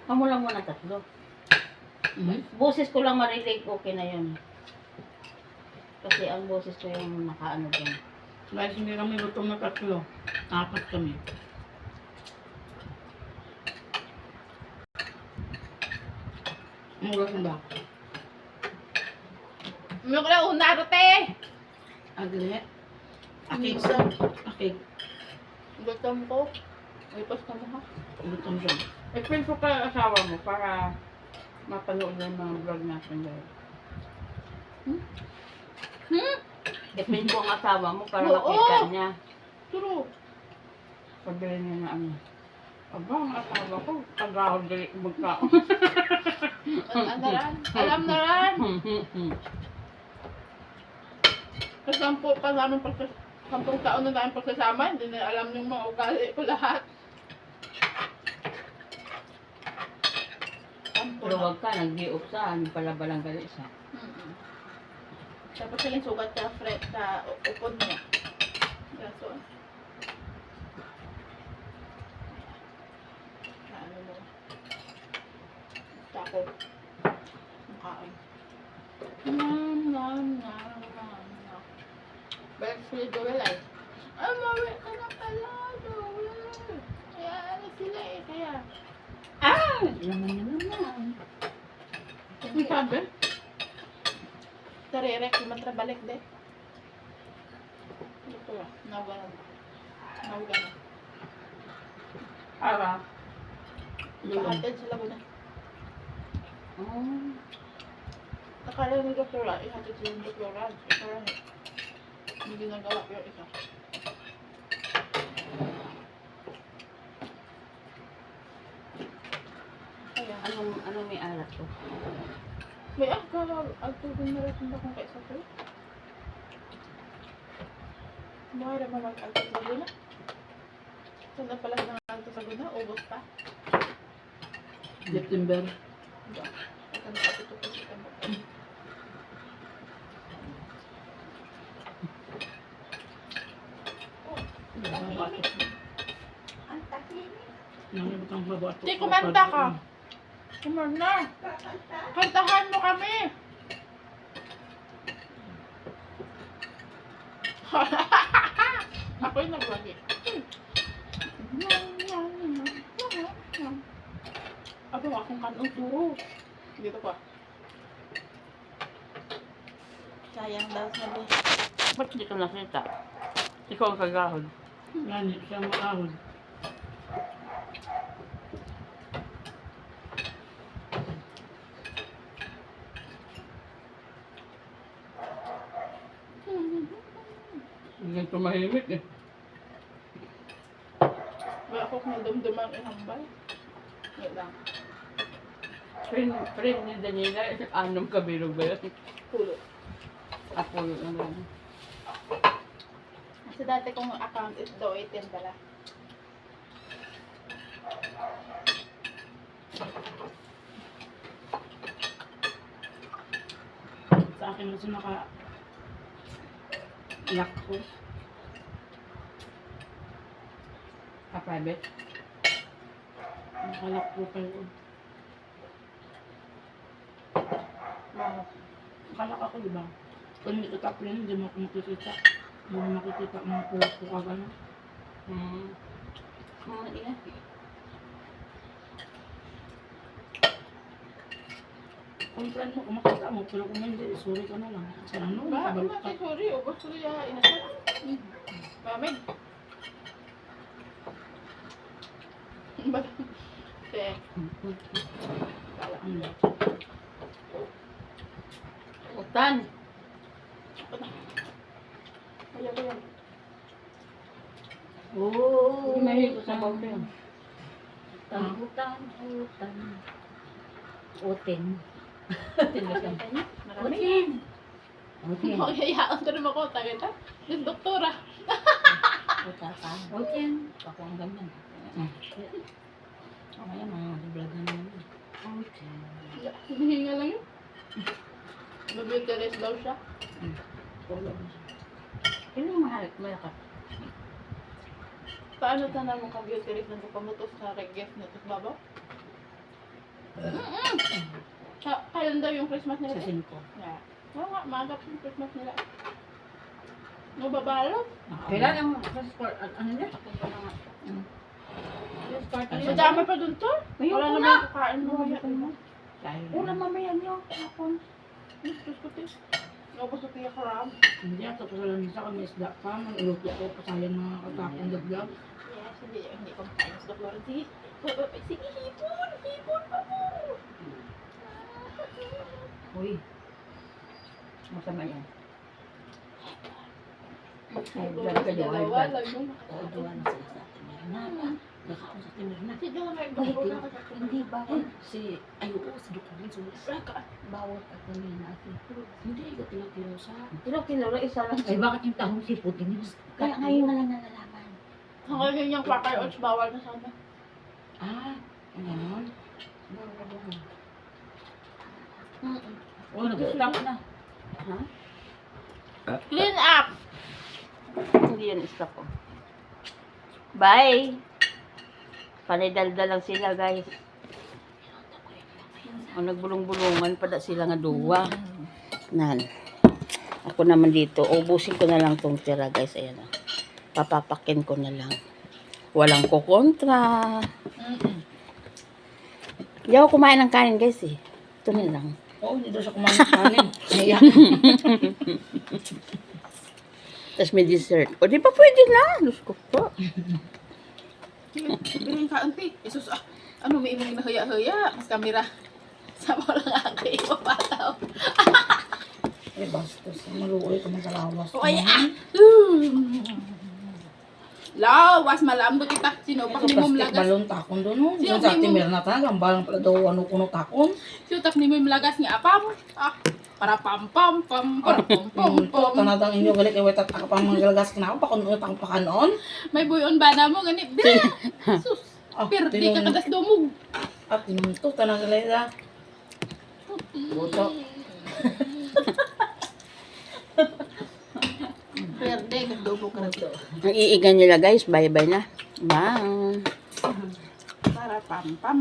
Amo lang muna tatlo. Boses ko lang marinig, okay na yun. Kasi ang boses ko yung nakaano dyan. Guys, hindi kami gutom na tatlo. Apat kami. Ang oras na ba? Ano ko na una, Rote? Agre. Akig sa. Akig. Gutom ko. Ay, pasta mo ha. Gutom siya. I-print ko pa ang asawa mo para mapanood ng mga vlog natin dahil. Depende ko ang asawa mo para Oo. makita niya. True. Sabihin niya na ano. Aba, ang asawa ko, tagahod dali magkaon. Alam na ran. Alam na ran. Sa 10 pa namin 10 taon na tayong pagsasama, hindi na alam yung mga ugali ko lahat. Pero wag ka, nag-i-off sa, ano pala balang gali sa. Tapos yung sugat sa fret sa upod niya. Gaso. Ano mo? Tako. Makain. Nam, nam, nam, nam, nam. Balik sila Joel ay. Ay, mawi ka na pala, Joel. Kaya ano sila eh, kaya. Ah! Naman. Ang sabi? Tarirek, matrabalik de. Ito lang, nawala. Nawala na. Ara. Pahatid sa Laguna. Oh. Nakala ni Doktora, ihatid sila ng Doktora. Parang hindi nagawa yung isa. Kaya, Anong may alat ko? may agtugin na rin ba kung kaisa ko? Mahara ba mag-alto sa Laguna? Saan na pala ng alto sa Laguna? Ubos pa? September. Diba? Ito na kapito ko sa September. Nangyabutang babato. Di, kumanta ka. Kumanta. Kantahan mo kami. Ako yung nagwagi. Aba, akong kanong turo. Dito pa. Sayang daw sabi. Ba't hindi ka nakita? Ikaw ang kagahod. Yan, siya maahod. Hindi tumahimik eh. Ba ako kung dumdumang ihambal. Wait lang. Friend ni Daniela, anong kabilog ba yun? Pulo. Ako yun ang ano. Kasi dati kong account is do 18 pala. Sa akin kasi lock ko. Ka-private? Naka-lock ko kayo. Wow. Naka-lock ako, di ba? Kung hindi ko tap rin, hindi mo ako makikita. Hindi mo makikita ang mga pulas ko kagano. Iya. Kung friend mo, kung makita mo, pero kung hindi, sorry ka na lang. Kasi ano, Ba, nakabalot ako ka. sorry. Ubos ko ya inasal. Pamig. Ba? Te. Ano? Utan. Kaya ko yan. Oo. Mahilig ko sa bawal yun. Utan. Utin. Tin ba siya? Marami. Utin. Makayayaan ka naman ako. Tagay ta. Yung doktora. Utatan. Utin. Ako ang ganyan. Mamaya mga vlogan mo. Utin. Hinihinga lang yun. Beauty rest daw siya. Wala ba siya? Ano yung mahal? Malakap. Paano tanong mo ka beauty rest nang pamutos sa regis na ito babaw? Kailan daw yung Christmas nila? Sa 5. Yeah. Oo nga, magap yung Christmas nila. Mababalot. Kailan ang ano niya? Madami pa dun to. Ayun Wala ko naman na. yung kakain mo. Una mamaya niyo. Kapon. Diyos ko, tis. Naubos na tiyak crab. Hindi, tapos wala nisa kami isda pa. Mag-uluto ko pa sayang mga katapong daglag. Yes, hindi ko makain sa Florida. Sige, hipon! Hipon pa po! Uy. Masama yan. Ay, blood ka daw. Ay, blood. Oo, duwa na sila sa atin. Meron na. Nakaon sa atin, meron na. Si Jowa may Bakit gusto yun? na Hindi bawal. Si dokumen, Bawal ka kunin natin. Hindi, ikaw tilo-tilo sa. Kilo-kilo lang isa lang. Ay, bakit yung tahong sipot? Hindi mo Kaya ngayon na lang nalalaman. Hanggang yung Quaker Oats, bawal na sana. Ah, ano? Oo, nag-stop na. Ha? Clean up! Hindi yan stop ko. Bye! Panidaldal lang sila, guys. O, nagbulong-bulungan pa da sila nga duwa. Nan. Ako naman dito. Ubusin ko na lang tong tira, guys. Ayan o. Papapakin ko na lang. Walang kukontra. Hindi ako kumain ng kanin, guys, eh. Ito na lang. Oo, hindi daw siya kumain ng kanin. Naiyak. Tapos may dessert. O, di pa pwede na. Diyos ko po. Biling ka, auntie. Isus, ano, may imong nahaya-haya. Mas kamera. Sama ko lang ako, ipapataw. Eh, bastos. Maluoy ka man sa lawas. O, ay, Lawas, malambot kita. Sinupak ni mong Plastic lagas. balon takon doon. No? Sino Diyan sa di atin mo- meron na tayo. Ang balang pala daw ano kuno takon. Sinutak ni mong lagas nga apam. Para pam pam pam. Para pam pam pam. Tanadang inyo galit kay wetat ako pang manggalgas kinao pa kun utang pakanon. May buyon ba na mo? Ganit. Bila! Sus! Pero di ka kadas dumog. At tinunto tanang galera. Buto. Pero di ka dumog ka na to. Ang iigan nila, guys. Bye-bye na. Bye. Para pam pam.